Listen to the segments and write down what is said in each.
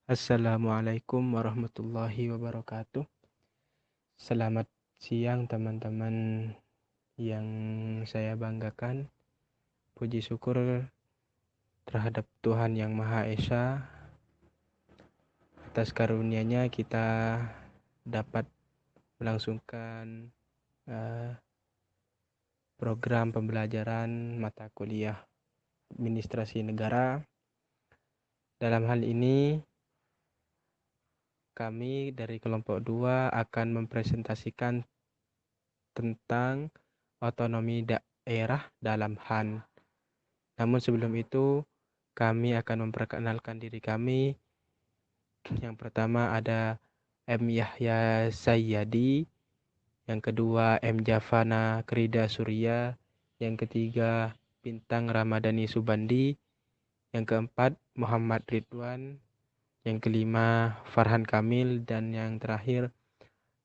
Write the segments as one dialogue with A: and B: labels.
A: Assalamualaikum warahmatullahi wabarakatuh. Selamat siang teman-teman yang saya banggakan. Puji syukur terhadap Tuhan Yang Maha Esa. Atas karunia-Nya kita dapat melangsungkan program pembelajaran mata kuliah administrasi negara. Dalam hal ini kami dari kelompok 2 akan mempresentasikan tentang otonomi daerah dalam HAN. Namun sebelum itu, kami akan memperkenalkan diri kami. Yang pertama ada M. Yahya Sayyadi, yang kedua M. Javana Krida Surya, yang ketiga Bintang Ramadhani Subandi, yang keempat Muhammad Ridwan, yang kelima Farhan Kamil, dan yang terakhir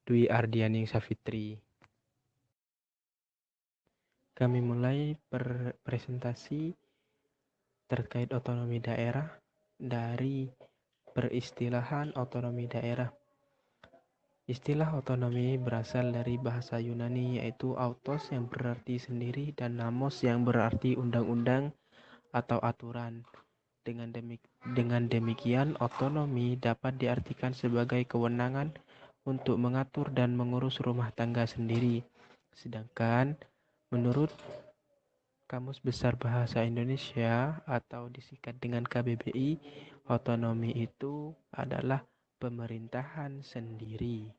A: Dwi Ardianing Safitri. Kami mulai presentasi terkait otonomi daerah dari peristilahan otonomi daerah. Istilah otonomi berasal dari bahasa Yunani yaitu autos yang berarti sendiri dan namos yang berarti undang-undang atau aturan. Dengan demikian, otonomi dapat diartikan sebagai kewenangan untuk mengatur dan mengurus rumah tangga sendiri. Sedangkan menurut Kamus Besar Bahasa Indonesia atau disingkat dengan KBBI, otonomi itu adalah pemerintahan sendiri.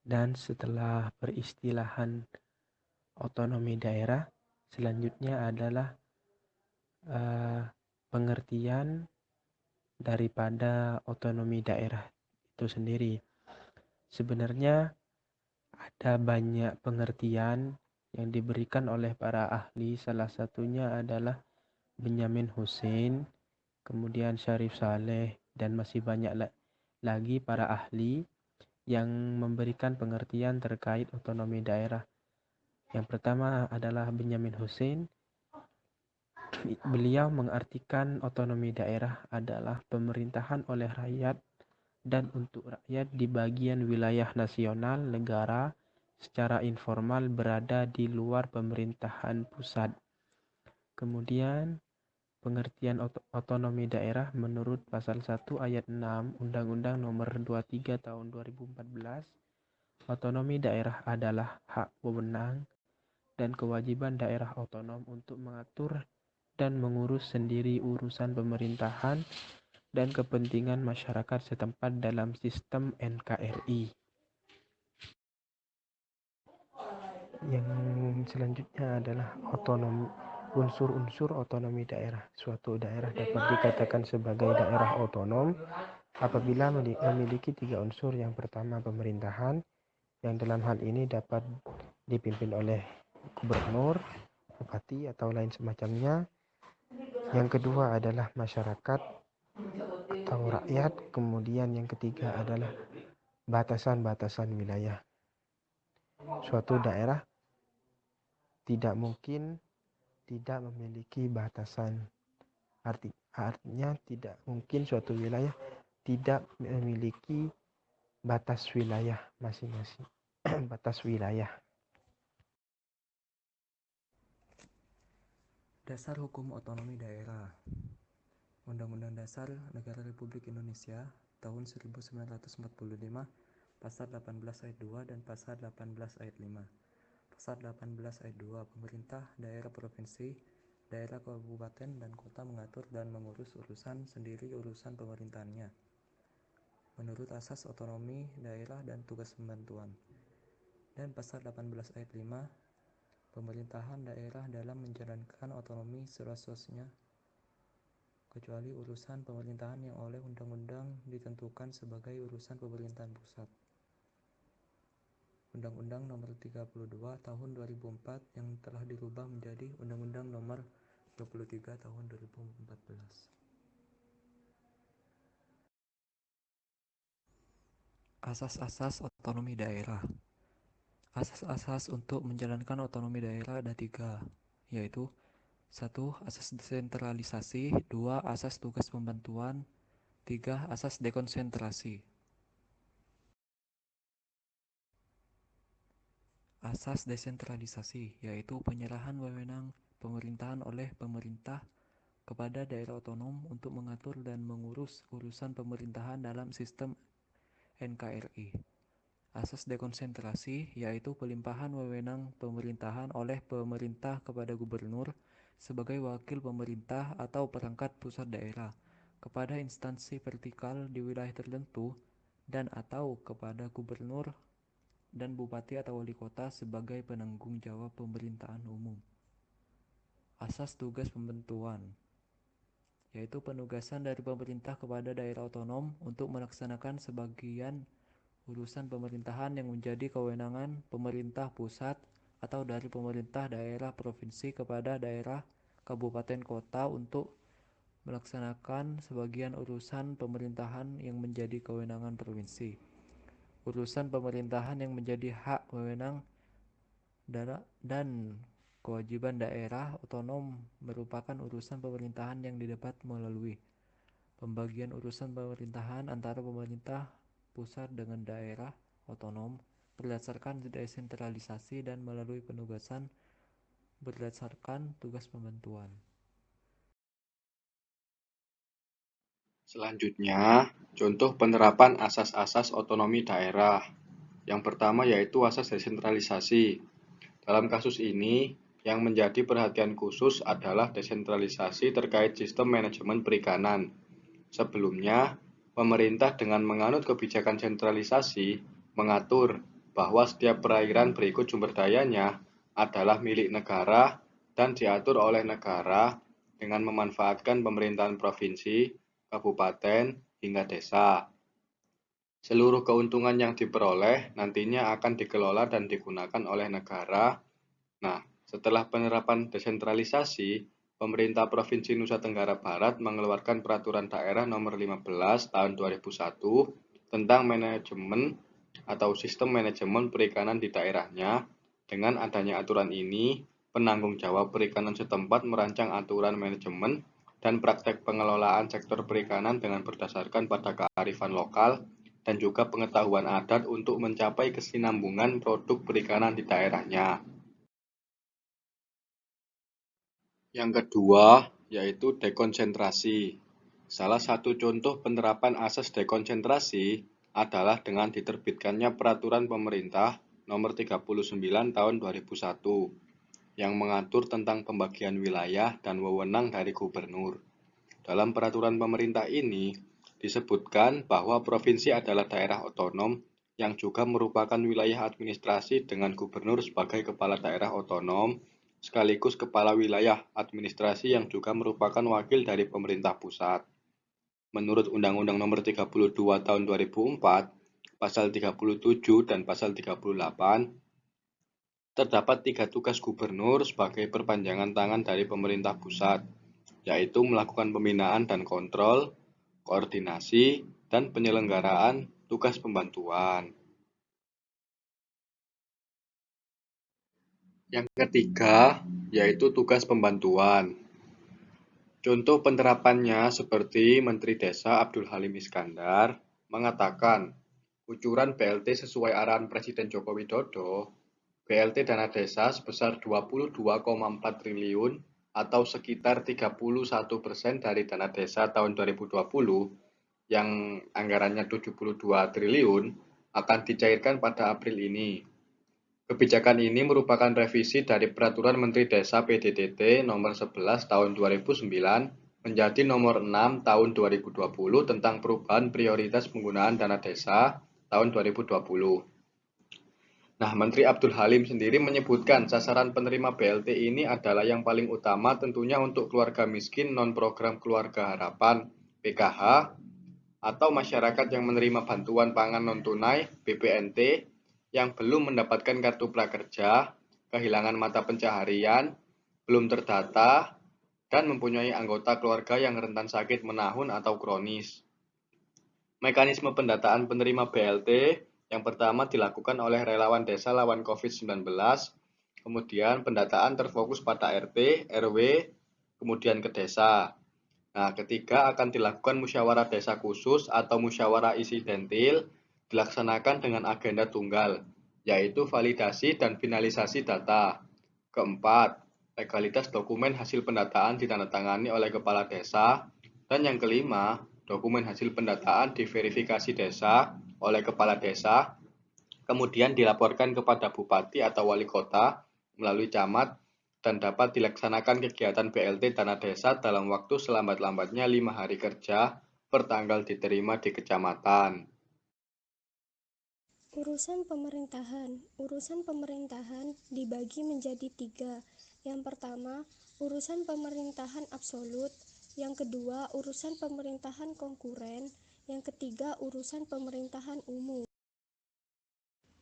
A: Dan setelah peristilahan otonomi daerah, selanjutnya adalah pengertian daripada otonomi daerah itu sendiri. Sebenarnya ada banyak pengertian yang diberikan oleh para ahli. Salah satunya adalah Benyamin Hussein, kemudian Syarif Saleh, dan masih banyak lagi para ahli yang memberikan pengertian terkait otonomi daerah. Yang pertama adalah Benyamin Hussein. Beliau mengartikan otonomi daerah adalah pemerintahan oleh rakyat dan untuk rakyat di bagian wilayah nasional negara secara informal berada di luar pemerintahan pusat. Kemudian pengertian otonomi daerah menurut pasal 1 ayat 6 Undang-Undang Nomor 23 Tahun 2014, otonomi daerah adalah hak wewenang dan kewajiban daerah otonom untuk mengatur dan mengurus sendiri urusan pemerintahan dan kepentingan masyarakat setempat dalam sistem NKRI. Yang selanjutnya adalah unsur-unsur otonomi daerah. Suatu daerah dapat dikatakan sebagai daerah otonom apabila memiliki 3 unsur. Yang pertama pemerintahan, yang dalam hal ini dapat dipimpin oleh gubernur, bupati, atau lain semacamnya. Yang kedua adalah masyarakat atau rakyat. Kemudian yang ketiga adalah batasan-batasan wilayah. Suatu daerah tidak mungkin tidak memiliki batasan. Artinya tidak mungkin suatu wilayah tidak memiliki batas wilayah masing-masing. Batas wilayah.
B: Dasar Hukum Otonomi Daerah. Undang-Undang Dasar Negara Republik Indonesia tahun 1945, Pasal 18 ayat 2 dan Pasal 18 ayat 5. Pasal 18 ayat 2, pemerintah daerah provinsi, daerah kabupaten dan kota mengatur dan mengurus urusan sendiri urusan pemerintahannya menurut asas otonomi daerah dan tugas pembantuan. Dan Pasal 18 ayat 5, pemerintahan daerah dalam menjalankan otonomi seluas-luasnya kecuali urusan pemerintahan yang oleh undang-undang ditentukan sebagai urusan pemerintahan pusat. Undang-Undang Nomor 32 Tahun 2004 yang telah dirubah menjadi Undang-Undang Nomor 23 Tahun 2014. Asas-asas otonomi daerah. Asas-asas untuk menjalankan otonomi daerah ada 3, yaitu 1. Asas desentralisasi. 2. Asas tugas pembantuan. 3. Asas dekonsentrasi. Asas desentralisasi, yaitu penyerahan wewenang pemerintahan oleh pemerintah kepada daerah otonom untuk mengatur dan mengurus urusan pemerintahan dalam sistem NKRI. Asas dekonsentrasi, yaitu pelimpahan wewenang pemerintahan oleh pemerintah kepada gubernur sebagai wakil pemerintah atau perangkat pusat daerah kepada instansi vertikal di wilayah tertentu dan atau kepada gubernur dan bupati atau wali kota sebagai penanggung jawab pemerintahan umum. Asas tugas pembantuan, yaitu penugasan dari pemerintah kepada daerah otonom untuk melaksanakan sebagian urusan pemerintahan yang menjadi kewenangan pemerintah pusat atau dari pemerintah daerah provinsi kepada daerah kabupaten kota untuk melaksanakan sebagian urusan pemerintahan yang menjadi kewenangan provinsi. Urusan pemerintahan yang menjadi hak wewenang dan kewajiban daerah otonom merupakan urusan pemerintahan yang didapat melalui pembagian urusan pemerintahan antara pemerintah pusat dengan daerah otonom berdasarkan desentralisasi dan melalui penugasan berdasarkan tugas pembantuan.
C: Selanjutnya, contoh penerapan asas-asas otonomi daerah. Yang pertama yaitu asas desentralisasi. Dalam kasus ini, yang menjadi perhatian khusus adalah desentralisasi terkait sistem manajemen perikanan. Sebelumnya, pemerintah dengan menganut kebijakan sentralisasi mengatur bahwa setiap perairan berikut sumber dayanya adalah milik negara dan diatur oleh negara dengan memanfaatkan pemerintahan provinsi, kabupaten, hingga desa. Seluruh keuntungan yang diperoleh nantinya akan dikelola dan digunakan oleh negara. Nah, setelah penerapan desentralisasi, pemerintah Provinsi Nusa Tenggara Barat mengeluarkan Peraturan Daerah Nomor 15 Tahun 2001 tentang manajemen atau sistem manajemen perikanan di daerahnya. Dengan adanya aturan ini, penanggung jawab perikanan setempat merancang aturan manajemen dan praktek pengelolaan sektor perikanan dengan berdasarkan pada kearifan lokal dan juga pengetahuan adat untuk mencapai kesinambungan produk perikanan di daerahnya. Yang kedua, yaitu dekonsentrasi. Salah satu contoh penerapan asas dekonsentrasi adalah dengan diterbitkannya Peraturan Pemerintah Nomor 39 Tahun 2001 yang mengatur tentang pembagian wilayah dan wewenang dari gubernur. Dalam peraturan pemerintah ini, disebutkan bahwa provinsi adalah daerah otonom yang juga merupakan wilayah administrasi dengan gubernur sebagai kepala daerah otonom, sekaligus kepala wilayah administrasi yang juga merupakan wakil dari pemerintah pusat. Menurut Undang-Undang Nomor 32 Tahun 2004, Pasal 37 dan Pasal 38, terdapat 3 tugas gubernur sebagai perpanjangan tangan dari pemerintah pusat, yaitu melakukan pembinaan dan kontrol, koordinasi, dan penyelenggaraan tugas pembantuan. Yang ketiga, yaitu tugas pembantuan. Contoh penerapannya seperti Menteri Desa Abdul Halim Iskandar mengatakan, kucuran BLT sesuai arahan Presiden Joko Widodo, BLT dana desa sebesar 22,4 triliun atau sekitar 31% dari dana desa tahun 2020 yang anggarannya 72 triliun akan dicairkan pada April ini. Kebijakan ini merupakan revisi dari Peraturan Menteri Desa PDDT Nomor 11 Tahun 2009 menjadi Nomor 6 Tahun 2020 tentang perubahan prioritas penggunaan dana desa tahun 2020. Nah, Menteri Abdul Halim sendiri menyebutkan sasaran penerima BLT ini adalah yang paling utama tentunya untuk keluarga miskin non-program Keluarga Harapan (PKH) atau masyarakat yang menerima bantuan pangan non-tunai (BPNT) yang belum mendapatkan kartu prakerja, kehilangan mata pencaharian, belum terdata, dan mempunyai anggota keluarga yang rentan sakit menahun atau kronis. Mekanisme pendataan penerima BLT yang pertama dilakukan oleh relawan desa lawan COVID-19, kemudian pendataan terfokus pada RT, RW, kemudian ke desa. Nah, ketiga akan dilakukan musyawarah desa khusus atau musyawarah isi dentil dilaksanakan dengan agenda tunggal, yaitu validasi dan finalisasi data. Keempat, legalitas dokumen hasil pendataan ditandatangani oleh kepala desa. Dan yang kelima, dokumen hasil pendataan diverifikasi desa oleh kepala desa, kemudian dilaporkan kepada bupati atau wali kota melalui camat dan dapat dilaksanakan kegiatan BLT Tanah Desa dalam waktu selambat-lambatnya 5 hari kerja pertanggal diterima di kecamatan.
D: Urusan pemerintahan. Urusan pemerintahan dibagi menjadi 3. Yang pertama, urusan pemerintahan absolut. Yang kedua, urusan pemerintahan konkuren. Yang ketiga, urusan pemerintahan umum.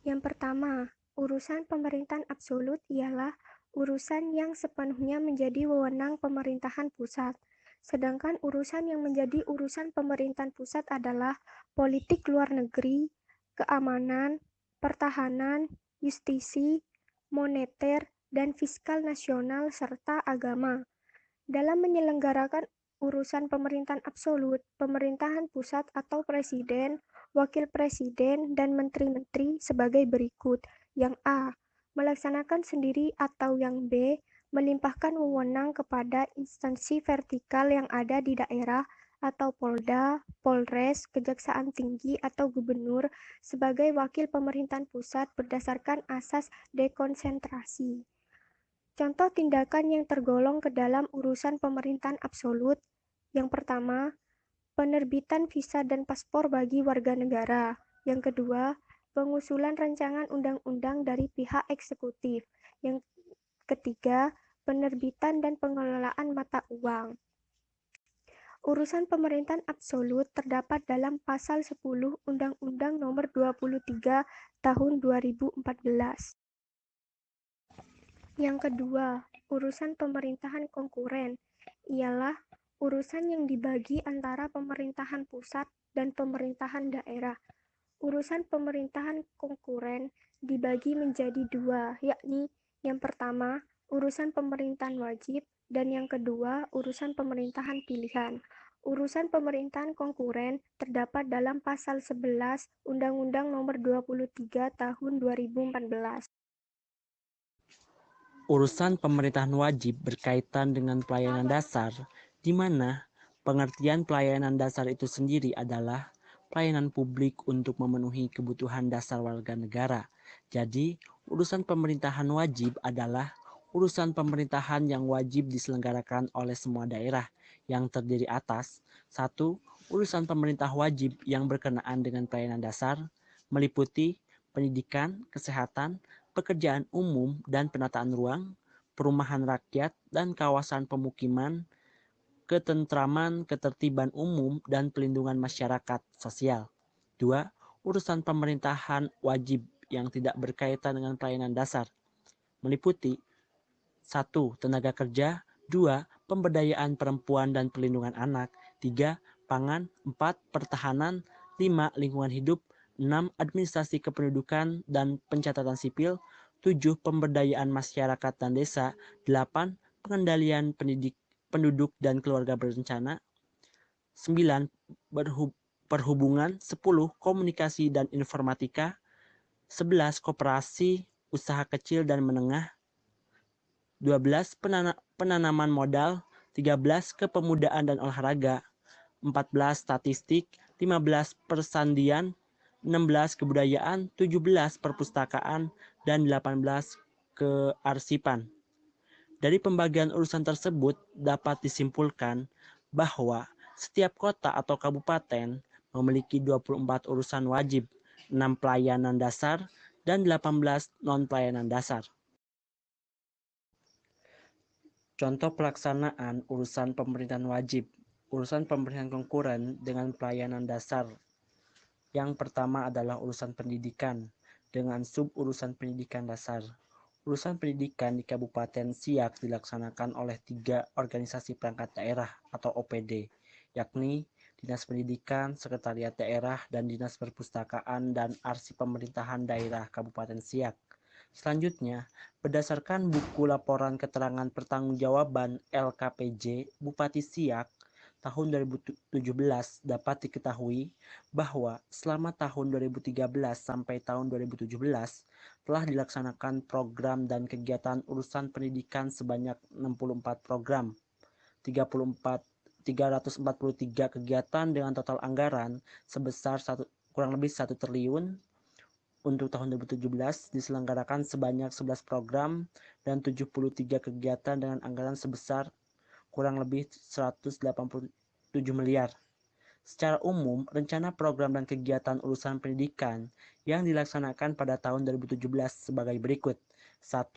D: Yang pertama, urusan pemerintahan absolut ialah urusan yang sepenuhnya menjadi wewenang pemerintahan pusat. Sedangkan urusan yang menjadi urusan pemerintahan pusat adalah politik luar negeri, keamanan, pertahanan, justisi, moneter, dan fiskal nasional, serta agama. Dalam menyelenggarakan urusan pemerintahan absolut, pemerintahan pusat atau presiden, wakil presiden, dan menteri-menteri sebagai berikut. Yang A. Melaksanakan sendiri atau yang B. Melimpahkan wewenang kepada instansi vertikal yang ada di daerah atau Polda, Polres, Kejaksaan Tinggi, atau Gubernur sebagai wakil pemerintahan pusat berdasarkan asas dekonsentrasi. Contoh tindakan yang tergolong ke dalam urusan pemerintahan absolut. Yang pertama, penerbitan visa dan paspor bagi warga negara. Yang kedua, pengusulan rancangan undang-undang dari pihak eksekutif. Yang ketiga, penerbitan dan pengelolaan mata uang. Urusan pemerintahan absolut terdapat dalam pasal 10 Undang-Undang Nomor 23 Tahun 2014. Yang kedua, urusan pemerintahan konkuren ialah urusan yang dibagi antara pemerintahan pusat dan pemerintahan daerah. Urusan pemerintahan konkuren dibagi menjadi 2, yakni yang pertama, urusan pemerintahan wajib, dan yang kedua, urusan pemerintahan pilihan. Urusan pemerintahan konkuren terdapat dalam pasal 11 Undang-Undang Nomor 23 Tahun 2014.
E: Urusan pemerintahan wajib berkaitan dengan pelayanan dasar, di mana pengertian pelayanan dasar itu sendiri adalah pelayanan publik untuk memenuhi kebutuhan dasar warga negara. Jadi, urusan pemerintahan wajib adalah urusan pemerintahan yang wajib diselenggarakan oleh semua daerah yang terdiri atas 1. Urusan pemerintah wajib yang berkenaan dengan pelayanan dasar, meliputi pendidikan, kesehatan, pekerjaan umum dan penataan ruang, perumahan rakyat dan kawasan pemukiman, ketentraman, ketertiban umum, dan pelindungan masyarakat sosial. 2. Urusan pemerintahan wajib yang tidak berkaitan dengan pelayanan dasar, meliputi 1. Tenaga kerja, 2. Pemberdayaan perempuan dan perlindungan anak, 3. Pangan, 4. Pertahanan, 5. Lingkungan hidup, 6. Administrasi kependudukan dan pencatatan sipil, 7. Pemberdayaan masyarakat dan desa, 8. Pengendalian penduduk dan keluarga berencana, 9. Perhubungan, 10. Komunikasi dan informatika, 11. Koperasi, usaha kecil dan menengah, 12. Penanaman modal, 13. Kepemudaan dan olahraga, 14. Statistik, 15. Persandian, 16. Kebudayaan, 17. Perpustakaan, dan 18. Kearsipan. Dari pembagian urusan tersebut dapat disimpulkan bahwa setiap kota atau kabupaten memiliki 24 urusan wajib, 6 pelayanan dasar, dan 18 non-pelayanan dasar. Contoh pelaksanaan urusan pemerintahan wajib, urusan pemerintahan konkuren dengan pelayanan dasar. Yang pertama adalah urusan pendidikan dengan sub-urusan pendidikan dasar. Urusan pendidikan di Kabupaten Siak dilaksanakan oleh 3 organisasi perangkat daerah atau OPD, yakni Dinas Pendidikan, Sekretariat Daerah, dan Dinas Perpustakaan dan Arsip Pemerintahan Daerah Kabupaten Siak. Selanjutnya, berdasarkan buku laporan keterangan pertanggungjawaban LKPJ Bupati Siak tahun 2017 dapat diketahui bahwa selama tahun 2013 sampai tahun 2017 telah dilaksanakan program dan kegiatan urusan pendidikan sebanyak 64 program, 343 kegiatan dengan total anggaran sebesar kurang lebih 1 triliun. Untuk tahun 2017 diselenggarakan sebanyak 11 program dan 73 kegiatan dengan anggaran sebesar kurang lebih 187 miliar. Secara umum, rencana program dan kegiatan urusan pendidikan yang dilaksanakan pada tahun 2017 sebagai berikut. 1.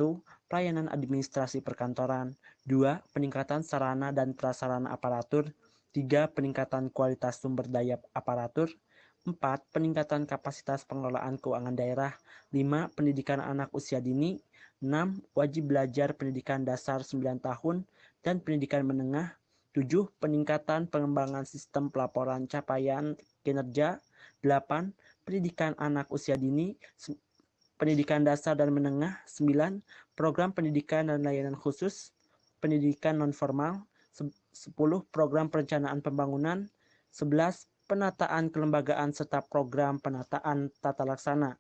E: Pelayanan administrasi perkantoran. 2. Peningkatan sarana dan prasarana aparatur. 3. Peningkatan kualitas sumber daya aparatur. 4. Peningkatan kapasitas pengelolaan keuangan daerah. 5. Pendidikan anak usia dini. 6. Wajib belajar pendidikan dasar 9 tahun dan pendidikan menengah. 7. Peningkatan pengembangan sistem pelaporan capaian kinerja. 8. Pendidikan anak usia dini, pendidikan dasar dan menengah. 9. Program pendidikan dan layanan khusus, pendidikan non-formal. 10. Program perencanaan pembangunan. 11. Penataan kelembagaan serta program penataan tata laksana.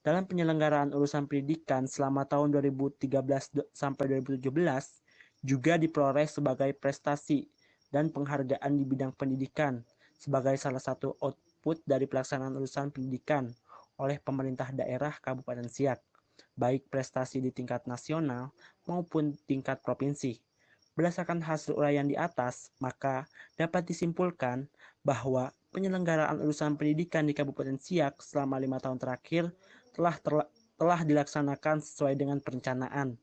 E: Dalam penyelenggaraan urusan pendidikan selama tahun 2013 sampai 2017 juga diperoleh sebagai prestasi dan penghargaan di bidang pendidikan sebagai salah satu output dari pelaksanaan urusan pendidikan oleh pemerintah daerah Kabupaten Siak, baik prestasi di tingkat nasional maupun tingkat provinsi. Berdasarkan hasil uraian di atas, maka dapat disimpulkan bahwa penyelenggaraan urusan pendidikan di Kabupaten Siak selama 5 tahun terakhir telah dilaksanakan sesuai dengan perencanaan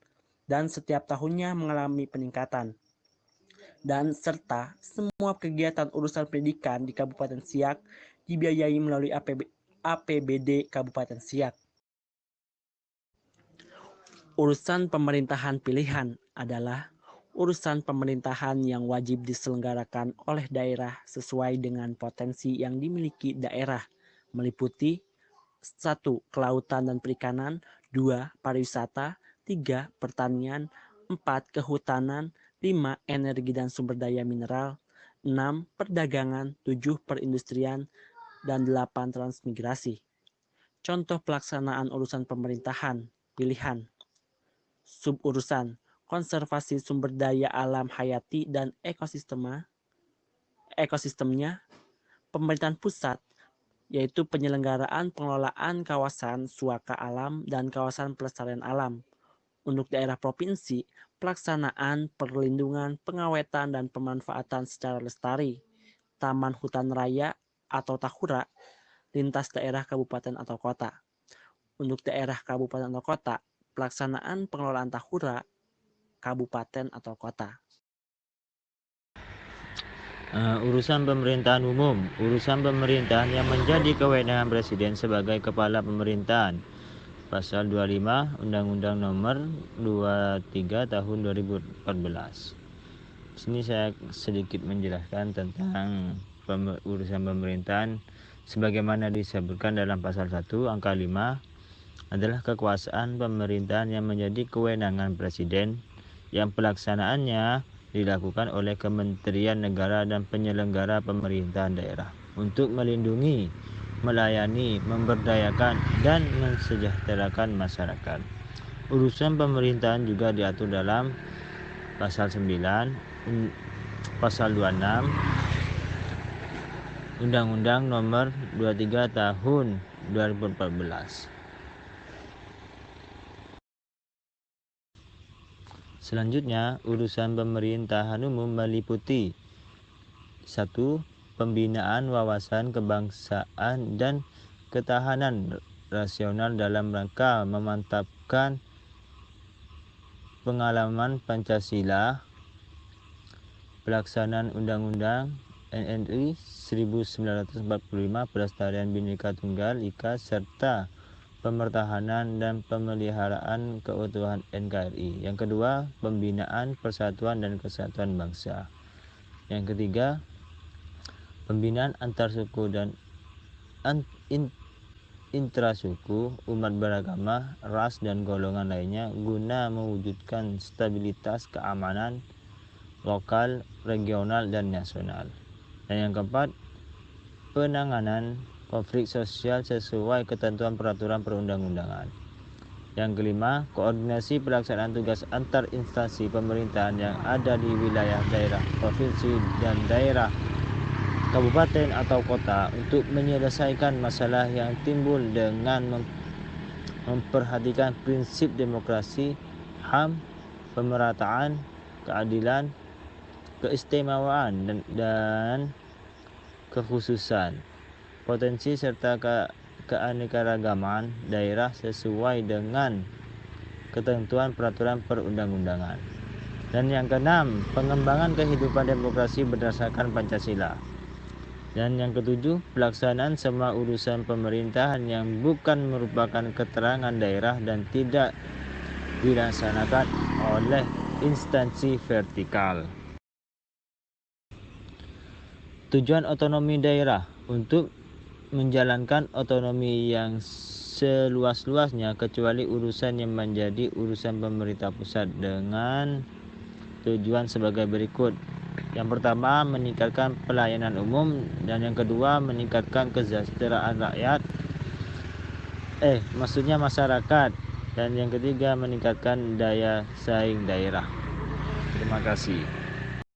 E: dan setiap tahunnya mengalami peningkatan. Dan serta semua kegiatan urusan pendidikan di Kabupaten Siak dibiayai melalui APBD Kabupaten Siak. Urusan pemerintahan pilihan adalah urusan pemerintahan yang wajib diselenggarakan oleh daerah sesuai dengan potensi yang dimiliki daerah, meliputi 1. Kelautan dan perikanan. 2. Pariwisata. 3. Pertanian. 4. Kehutanan. 5. Energi dan sumber daya mineral. 6. Perdagangan. 7. Perindustrian. Dan 8. Transmigrasi. Contoh pelaksanaan urusan pemerintahan pilihan. Suburusan konservasi sumber daya alam hayati dan ekosistemnya. Pemerintahan pusat yaitu penyelenggaraan pengelolaan kawasan suaka alam dan kawasan pelestarian alam. Untuk daerah provinsi, pelaksanaan, perlindungan, pengawetan, dan pemanfaatan secara lestari, taman hutan raya atau tahura, lintas daerah kabupaten atau kota. Untuk daerah kabupaten atau kota, pelaksanaan pengelolaan tahura, kabupaten atau kota.
F: Urusan pemerintahan umum. Urusan pemerintahan yang menjadi kewenangan Presiden sebagai kepala pemerintahan. Pasal 25 Undang-Undang Nomor 23 Tahun 2014. Di sini saya sedikit menjelaskan tentang urusan pemerintahan sebagaimana disebutkan dalam pasal 1 angka 5 adalah kekuasaan pemerintahan yang menjadi kewenangan Presiden yang pelaksanaannya dilakukan oleh Kementerian Negara dan penyelenggara pemerintahan daerah untuk melindungi, melayani, memberdayakan, dan mensejahterakan masyarakat. Urusan pemerintahan juga diatur dalam pasal 9, pasal 26 Undang-Undang Nomor 23 Tahun 2014. Selanjutnya, urusan pemerintahan umum meliputi 1. Pembinaan wawasan kebangsaan dan ketahanan rasional dalam rangka memantapkan pengalaman Pancasila, pelaksanaan Undang-Undang NRI 1945, Pelestarian Bhinneka Tunggal Ika, serta pemertahanan dan pemeliharaan keutuhan NKRI. Yang kedua, pembinaan persatuan dan kesatuan bangsa. Yang ketiga, pembinaan antar suku dan intrasuku, umat beragama, ras, dan golongan lainnya guna mewujudkan stabilitas keamanan lokal, regional, dan nasional. Dan yang keempat, penanganan konflik sosial sesuai ketentuan peraturan perundang-undangan. Yang kelima, koordinasi pelaksanaan tugas antar instansi pemerintahan yang ada di wilayah daerah, provinsi, dan daerah kabupaten atau kota untuk menyelesaikan masalah yang timbul dengan memperhatikan prinsip demokrasi, HAM, pemerataan, keadilan, keistimewaan, dan kekhususan, potensi serta keanekaragaman daerah sesuai dengan ketentuan peraturan perundang-undangan. Dan yang keenam, pengembangan kehidupan demokrasi berdasarkan Pancasila. Dan yang ketujuh, pelaksanaan semua urusan pemerintahan yang bukan merupakan keterangan daerah dan tidak dilaksanakan oleh instansi vertikal. Tujuan otonomi daerah untuk menjalankan otonomi yang seluas-luasnya kecuali urusan yang menjadi urusan pemerintah pusat dengan tujuan sebagai berikut. Yang pertama, meningkatkan pelayanan umum, dan yang kedua, meningkatkan kesejahteraan masyarakat, dan yang ketiga, meningkatkan daya saing daerah. Terima kasih.